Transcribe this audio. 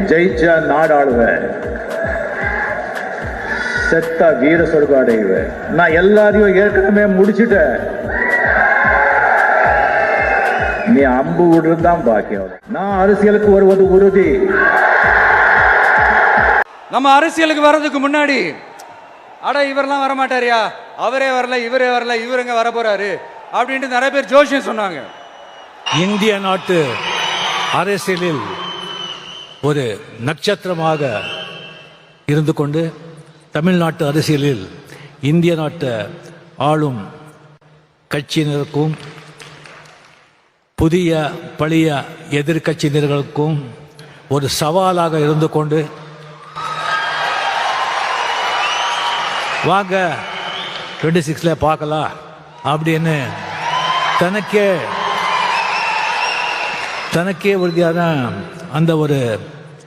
ஜெயிச்சா நாடாளுவேன், செத்தா வீர சொர்க்கம் அடைவேன். நான் எல்லாரையும் ஏற்கனவே முடிச்சுட்டேன். நீ அம்பு விடுறதுதான் பாக்கியம். நான் அரசியலுக்கு வருவது உறுதி. நம்ம அரசியலுக்கு வர்றதுக்கு முன்னாடி அட இவரெல்லாம் வரமாட்டாரியா, அவரே வரல, இவரே வரல, இவருங்க வர போறாரு அப்படின்ட்டு நிறைய பேர் ஜோஷியம் சொன்னாங்க. இந்திய நாட்டு அரசியலில் ஒரு நட்சத்திரமாக இருந்து கொண்டு தமிழ்நாட்டு அரசியலில் இந்திய நாட்டு ஆளும் கட்சியினருக்கும் புதிய பழைய எதிர்கட்சியினர்களுக்கும் ஒரு சவாலாக இருந்து கொண்டு வாங்க 26ல பார்க்கலாம் அப்படின்னு தனக்கே உறுதியான அந்த ஒரு